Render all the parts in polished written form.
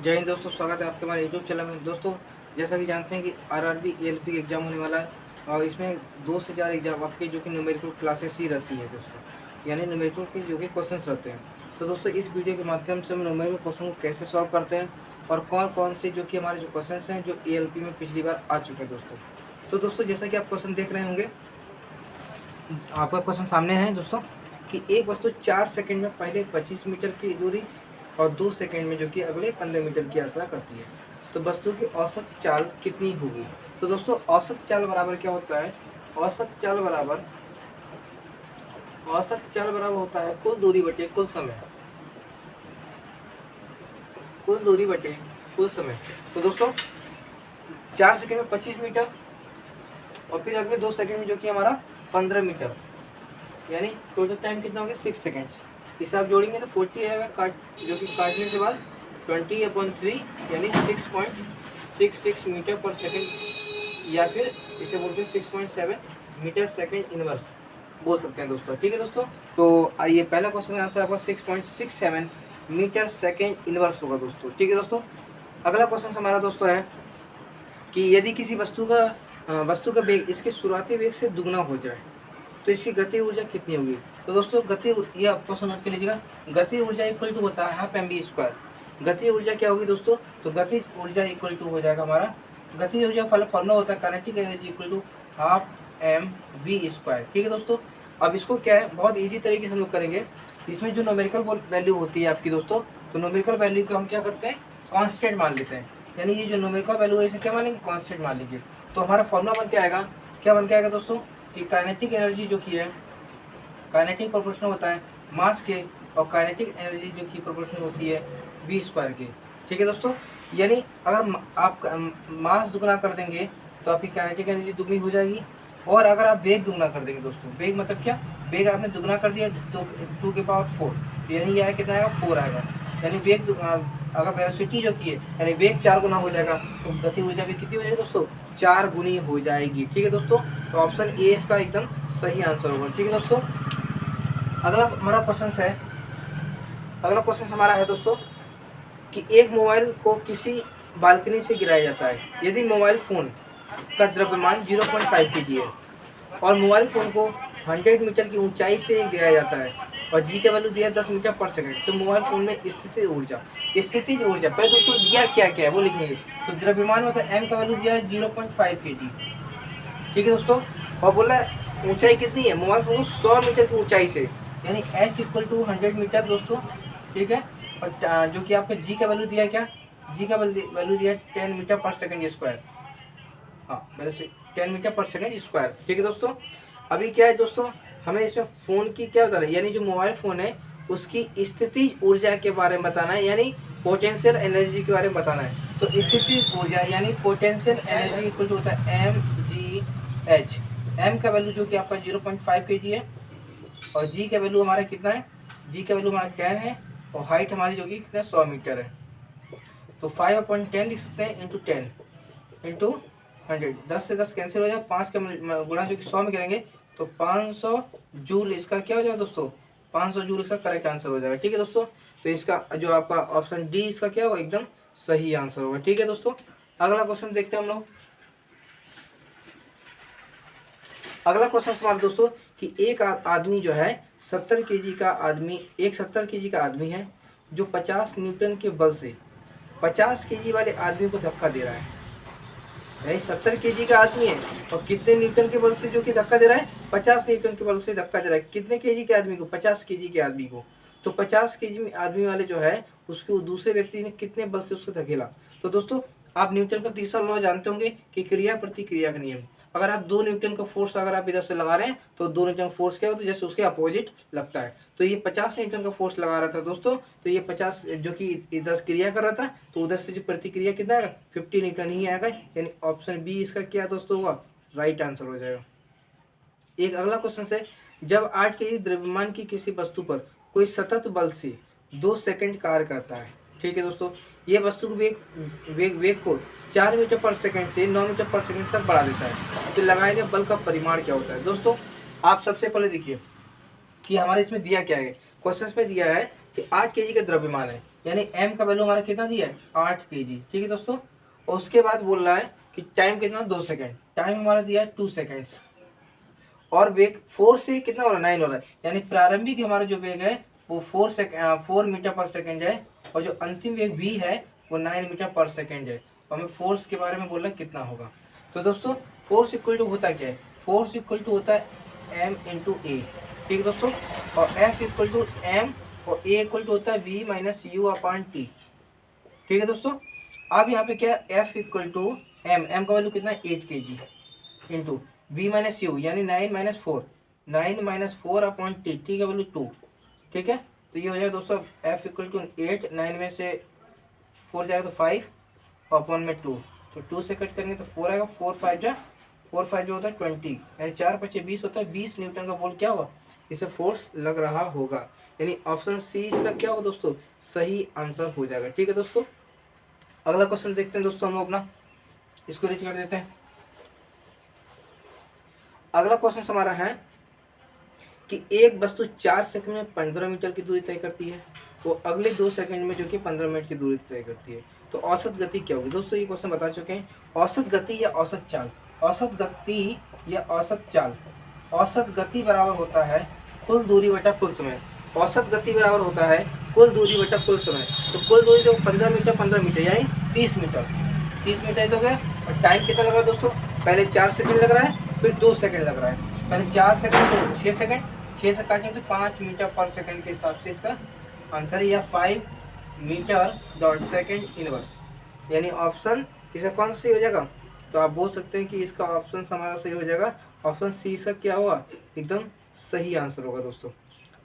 जय हिंद दोस्तों, स्वागत है आपके हमारे यूट्यूब चैनल में। दोस्तों, जैसा कि जानते हैं कि आरआरबी एएलपी एग्ज़ाम होने वाला है और इसमें 2 से 4 एग्ज़ाम आपके जो कि न्यूमेरिकल क्लासेस ही रहती है दोस्तों, यानी न्यूमेरिकल के जो कि क्वेश्चंस रहते हैं। तो दोस्तों, इस वीडियो के माध्यम से हम न्यूमेरिकल क्वेश्चन को कैसे सॉल्व करते हैं और कौन-कौन से जो कि हमारे जो क्वेश्चंस हैं जो एएलपी में पिछली बार आ चुके हैं दोस्तों। तो दोस्तों, जैसा कि आप क्वेश्चन देख रहे होंगे, आपका क्वेश्चन सामने है दोस्तों कि एक वस्तु 4 सेकंड में पहले 25 मीटर की दूरी और 2 सेकंड में जो कि अगले 15 मीटर की यात्रा करती है, तो वस्तु की औसत चाल कितनी होगी। तो दोस्तों, औसत चाल बराबर क्या होता है? औसत चाल बराबर होता है कुल दूरी बटे कुल समय। कुल दूरी बटे कुल समय। तो दोस्तों, 4 सेकंड में 25 मीटर और फिर अगले 2 सेकंड में जो कि हमारा 15 मीटर, यानी टोटल टाइम कितना हो गया? 6 सेकेंड्स। इसे आप जोड़ेंगे तो 40 आएगा, जो कि काटने के बाद 20/3 यानी 6.66 मीटर पर सेकंड, या फिर इसे बोलते हैं 6.7 मीटर सेकंड इनवर्स बोल सकते हैं दोस्तों। ठीक है दोस्तों, तो आइए पहला क्वेश्चन का आंसर आपका 6.67 मीटर सेकंड इनवर्स होगा दोस्तों। ठीक है दोस्तों, अगला क्वेश्चन हमारा दोस्तों है कि यदि किसी वस्तु का वेग इसके शुरुआती वेग से दुगना हो जाए तो इसकी गति ऊर्जा कितनी होगी। तो दोस्तों, ये आप क्वेश्चन नोट कर लीजिएगा। गति ऊर्जा इक्वल टू होता है हाफ mv²। गति ऊर्जा क्या होगी दोस्तों? तो गति ऊर्जा इक्वल टू हो जाएगा हमारा, गति ऊर्जा फॉर्मूला होता है kinetic energy equal to half mv²। ठीक है दोस्तों, अब इसको क्या है, बहुत ईजी तरीके से हम लोग करेंगे। इसमें जो न्यूमेरिकल वैल्यू होती है आपकी दोस्तों, तो न्यूमेरिकल वैल्यू को हम क्या करते हैं, कॉन्स्टेंट मान लेते हैं। यानी ये जो न्यूमेरिकल वैल्यू है इसे क्या मानेंगे? कॉन्स्टेंट मान लीजिए। तो हमारा फॉर्मूला बन के आएगा, क्या बन के आएगा दोस्तों कि काइनेटिक एनर्जी जो कि है, काइनेटिक प्रोपोर्शनल होता है मास के, और काइनेटिक एनर्जी जो कि प्रोपोर्शनल होती है v² के। ठीक है दोस्तों, यानी अगर आप मास दुगना कर देंगे तो आपकी काइनेटिक एनर्जी दुगनी हो जाएगी, और अगर आप वेग दुगना कर देंगे दोस्तों, वेग मतलब क्या, वेग आपने दुगना कर दिया 2 के पावर 4, यानी यह कितना आएगा? 4 आएगा। यानी वेग अगर वेलोसिटी जो की है यानी वेग 4 गुना हो जाएगा, तो गति ऊर्जा भी कितनी हो जाएगी दोस्तों? 4 गुनी हो जाएगी। ठीक है दोस्तों, तो ऑप्शन ए इसका एकदम सही आंसर होगा। ठीक है दोस्तों, अगला क्वेश्चन हमारा है दोस्तों कि एक मोबाइल को किसी बालकनी से गिराया जाता है। यदि मोबाइल फ़ोन का द्रव्यमान 0.5 kg है और मोबाइल फ़ोन को 100 मीटर की ऊंचाई से गिराया जाता है और जी का वैल्यू दिया है 10 मीटर पर सेकंड, तो मोबाइल फ़ोन में स्थितिज ऊर्जा पहले दोस्तों दिया क्या क्या है वो लिखेंगे। तो द्रव्यमान मतलब एम का वैल्यू दिया है 0.5 kg। ठीक है दोस्तों, और बोला है ऊंचाई कितनी है मोबाइल फोन को? 100 मीटर की ऊंचाई से, यानी h इक्वल टू 100 मीटर दोस्तों। ठीक है, और जो कि आपका g का वैल्यू दिया है, क्या g का वैल्यू दिया है 10 मीटर पर सेकंड स्क्वायर। हाँ, पहले से 10 मीटर पर सेकंड स्क्वायर। ठीक है दोस्तों, अभी क्या है दोस्तों, हमें इसमें फ़ोन की क्या बताना है, यानी जो मोबाइल फ़ोन है उसकी स्थितिज ऊर्जा के बारे में बताना है, यानी पोटेंशियल एनर्जी के बारे में बताना है। तो स्थितिज ऊर्जा यानी पोटेंशियल एनर्जी इक्वल टू होता है mgh। m का वैल्यू जो कि आपका 0.5 kg है, और g का वैल्यू हमारा कितना है? g का वैल्यू हमारा 10 है, और हाइट हमारी जो कि कितना 100 मीटर है। तो 5/10 लिख सकते हैं, इंटू 10 इंटू 100, 10 से 10 कैंसिल हो जाए, 5 का गुणा जो कि 100 में करेंगे तो 500 जूल इसका क्या हो जाएगा दोस्तों? 500 जूल इसका करेक्ट आंसर हो जाएगा। ठीक है दोस्तों, तो इसका जो आपका ऑप्शन डी इसका क्या होगा? एकदम सही आंसर होगा। ठीक है दोस्तों, अगला क्वेश्चन देखते हैं हम लोग। अगला क्वेश्चन हमारा दोस्तों कि एक आदमी जो है 70 केजी का आदमी, एक 70 केजी का आदमी है जो 50 न्यूटन के बल से 50 केजी वाले आदमी को धक्का दे रहा है। यानी 70 केजी का आदमी है और कितने न्यूटन के बल से जो कि धक्का दे रहा है? 50 न्यूटन के बल से धक्का दे रहा है। कितने केजी के आदमी को? 50 केजी के आदमी को। तो 50 केजी आदमी वाले जो है उसको दूसरे व्यक्ति ने कितने बल से उसको धकेला। तो दोस्तों, आप न्यूटन का तीसरा लॉ जानते होंगे कि क्रिया प्रतिक्रिया का नियम। अगर आप 2 न्यूटन का फोर्स अगर आप इधर से लगा रहे हैं तो 2 न्यूटन फोर्स क्या होता है? जैसे उसके अपोजिट लगता है। तो ये 50 न्यूटन का फोर्स लगा रहा था दोस्तों, तो ये 50 जो कि इधर क्रिया कर रहा था, तो उधर से जो प्रतिक्रिया कितना आएगा? 50 न्यूटन ही आएगा। यानी ऑप्शन बी इसका क्या दोस्तों होगा? राइट आंसर हो जाएगा। एक अगला क्वेश्चन है, जब 8 केजी द्रव्यमान की किसी वस्तु पर कोई सतत बल से 2 सेकंड कार्य करता है। ठीक है दोस्तों, ये वस्तु को वेग को 4 मीटर पर सेकंड से 9 मीटर पर सेकंड तक बढ़ा देता है, तो लगाए गए बल का परिमाण क्या होता है। दोस्तों, आप सबसे पहले देखिए कि हमारे इसमें दिया क्या है। क्वेश्चन में दिया है कि 8 केजी का द्रव्यमान है, यानी m का वैल्यू हमारा कितना दिया है 8 kg, ठीक है दोस्तों। और उसके बाद बोल रहा है कि टाइम कितना 2 सेकेंड, टाइम हमारा दिया है 2 सेकेंड्स। और वेग 4 से कितना हो रहा है 9 हो रहा है, यानी प्रारंभिक हमारा जो वेग है वो 4 मीटर पर सेकेंड है, और जो अंतिम वेग v है वो 9 मीटर पर सेकेंड है। और हमें फोर्स के बारे में बोल रहा है कितना होगा। तो दोस्तों फोर्स इक्वल टू होता क्या है, फोर्स इक्वल टू होता है m इंटू ए, ठीक है दोस्तों। और F इक्वल टू m और A इक्वल टू होता है v minus you upon T, ठीक है दोस्तों। अब यहाँ पे क्या है F इक्वल टू m का वैल्यू कितना है 8 kg into v minus you यानी 9 माइनस 4 अपॉन टी का वैल्यू 2, ठीक है। तो ये हो जाएगा दोस्तों F इक्वल टू 8, 9 में से 4 जाएगा तो 5 अपॉन में 2, तो 2 से कट करेंगे तो 4 आएगा, 4 5 जो होता है 20, यानी 4 5 20 होता है, 20 न्यूटन का बॉल क्या हुआ इसे फोर्स लग रहा होगा। यानी ऑप्शन सी इसका क्या होगा दोस्तों सही आंसर हो जाएगा, ठीक है दोस्तों। अगला क्वेश्चन देखते हैं दोस्तों हम लोग अपना, इसको रीच कर देते हैं। अगला क्वेश्चन हमारा है कि एक वस्तु 4 सेकंड में 15 मीटर की दूरी तय करती है, वो अगले 2 सेकंड में जो कि 15 मिनट की दूरी तय करती है, तो औसत गति क्या होगी दोस्तों। ये क्वेश्चन बता चुके हैं। औसत गति या औसत चाल, औसत गति या औसत चाल, औसत गति बराबर होता है कुल दूरी बटा कुल समय। औसत गति बराबर होता है कुल दूरी बटा कुल समय। तो कुल दूरी तो 15 मीटर यानी 30 मीटर तो गया। और टाइम कितना लग रहा है दोस्तों, पहले 4 सेकंड लग रहा है, फिर 2 सेकंड लग रहा है। पहले 4 सेकंड तो 6 सेकंड, 6 से काटेंगे तो 5 मीटर पर सेकंड के हिसाब से इसका आंसर है, या 5 मीटर डॉट सेकंड इनवर्स। यानी ऑप्शन इसका कौन सा सही हो जाएगा, तो आप बोल सकते हैं कि इसका ऑप्शन हमारा सही हो जाएगा, ऑप्शन सी इसका क्या होगा एकदम सही आंसर होगा दोस्तों।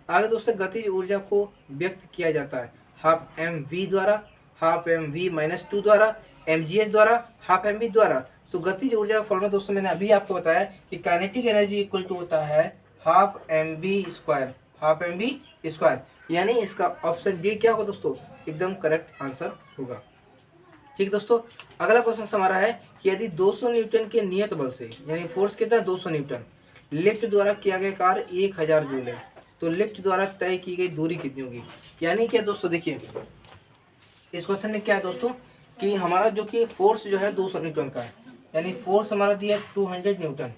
आगे दोस्तों गतिज ऊर्जा को व्यक्त किया जाता है हाफ एम वी द्वारा, हाफ एम वी माइनस 2 द्वारा, एम जी एच द्वारा, हाफ एम वी द्वारा। तो गतिज ऊर्जा का फॉर्मूला दोस्तों मैंने अभी आपको बताया कि काइनेटिक एनर्जी इक्वल टू होता है half M V square, half M V square. यानी इसका ऑप्शन डी क्या होगा दोस्तों एकदम करेक्ट आंसर होगा, ठीक दोस्तों। अगला क्वेश्चन हमारा है कि यदि 200 न्यूटन के नियत बल से, यानी फोर्स कितना 200 न्यूटन, लिफ्ट द्वारा किया गया कार्य 1000 जूल है, तो लिफ्ट द्वारा तय की गई दूरी कितनी होगी। यानी क्या दोस्तों देखिए इस क्वेश्चन में क्या है दोस्तों कि हमारा जो कि फोर्स जो है 200 न्यूटन का है, यानी फोर्स हमारा दिया है 200 न्यूटन,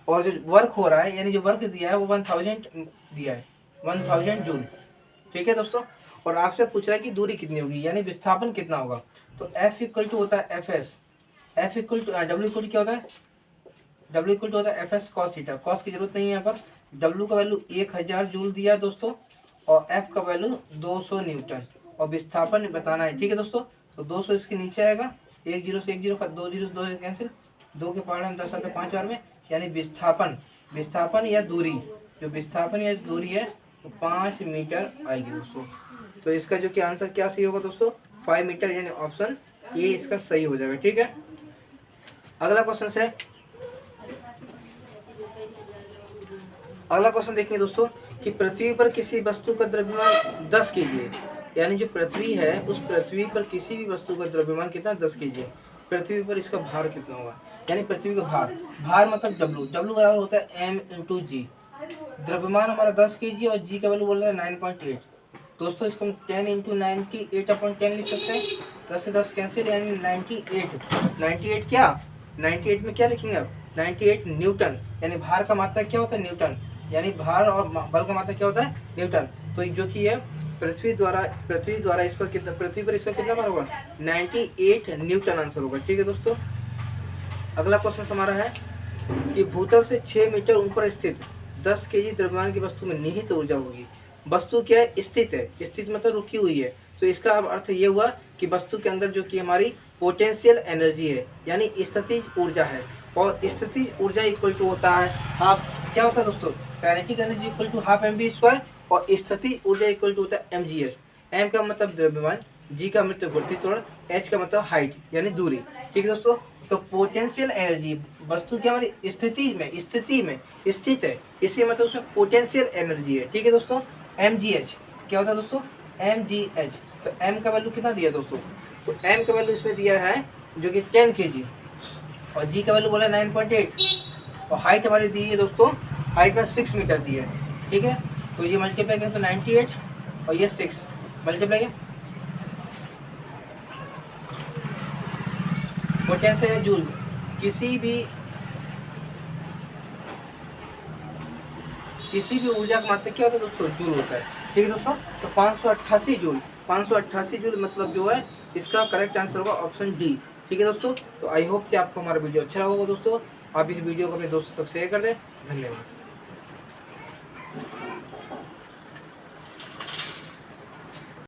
और जो वर्क हो रहा है यानी जो वर्क दिया है वो 1000 दिया है, 1000 जूल, ठीक है दोस्तों। और आपसे पूछ रहा है कि दूरी कितनी होगी यानी विस्थापन कितना होगा। तो F इक्वल टू होता है F S, F equal to W equal क्या होता है, डब्ल्यू इक्वल टू होता है F S cos theta. Cos की जरूरत नहीं है यहाँ पर, डब्ल्यू का वैल्यू 1000 जूल दिया है दोस्तों, और एफ का वैल्यू 200 न्यूटन, और विस्थापन बताना है, ठीक है दोस्तों। तो 200 इसके नीचे आएगा, 1 0 से 1 0 का 2 0 से 2 कैंसिल, 2 के पावर हम 10 आते 5 बार में, यानी विस्थापन या दूरी, जो विस्थापन या दूरी है तो 5 मीटर आएगी दोस्तों। तो इसका जो कि आंसर क्या सही होगा दोस्तों 5 मीटर, यानी ऑप्शन ये इसका सही हो जाएगा, ठीक है। अगला क्वेश्चन है, अगला क्वेश्चन देखिए दोस्तों कि पृथ्वी पर किसी वस्तु का द्रव्यमान 10 kg है, यानी जो पृथ्वी है उस पृथ्वी पर किसी भी वस्तु का द्रव्यमान कितना 10 kg है, पृथ्वी पर इसका भार कितना होगा। यानी पृथ्वी का भार मतलब डब्ल्यू बराबर होता है m इंटू जी। द्रव्यमान हमारा 10 kg और जी का वैल्यू बोल रहा है 9.8 दोस्तों। इसको हम 10 इंटू 98/10 लिख सकते हैं, 10 से 10 कैंसिल, यानी 98 क्या 98 में क्या लिखेंगे आप 98 न्यूटन, यानी भार का मात्रा क्या होता है न्यूटन, यानी भार और बल का मात्रा क्या होता है न्यूटन। तो जो कि है पृथ्वी द्वारा इस पर कितना, पृथ्वी पर इसका कितना भार होगा 98 न्यूटन आंसर होगा, ठीक है दोस्तों। अगला क्वेश्चन हमारा है कि भूतल से 6 मीटर ऊपर स्थित 10 kg द्रव्यमान की वस्तु में निहित ऊर्जा होगी। वस्तु क्या है स्थित है, स्थित मतलब रुकी हुई है, तो इसका अर्थ ये हुआ कि वस्तु के अंदर जो कि हमारी पोटेंशियल एनर्जी है यानी स्थितिज ऊर्जा है, और स्थितिज ऊर्जा इक्वल टू होता है हाफ, क्या होता है दोस्तों kinetic energy equal to half M V square, और स्थितिज ऊर्जा इक्वल टू होता है एम जी एच। एम का मतलब द्रव्यमान, जी का मतलब गति त्वरण, एच का मतलब हाइट यानी दूरी, ठीक है दोस्तों। तो पोटेंशियल एनर्जी वस्तु की हमारी स्थिति में स्थित है, इसलिए मतलब उसमें पोटेंशियल एनर्जी है, ठीक है दोस्तों। एम जी एच क्या होता है दोस्तों एम जी एच। तो एम का वैल्यू कितना दिया दोस्तों, तो एम का वैल्यू इसमें दिया है जो कि 10 kg, और जी का वैल्यू बोला 9.8, और हाइट हमारी दी है दोस्तों, हाइट में 6 मीटर दी है, ठीक है। तो ये मल्टीप्लाई करें तो 98 और ये 6 मल्टीप्लाई वो कैसे है जूल, किसी भी ऊर्जा का मात्रक क्या होता है दोस्तों, जूल होता है। ठीक है दोस्तों, तो 588 जूल, 588 जूल मतलब जो है इसका करेक्ट आंसर होगा ऑप्शन डी। ठीक है दोस्तों, तो आई होप कि आपको हमारा वीडियो अच्छा लगा होगा दोस्तों। आप इस वीडियो को अपने दोस्तों तक शेयर कर दें। धन्यवाद।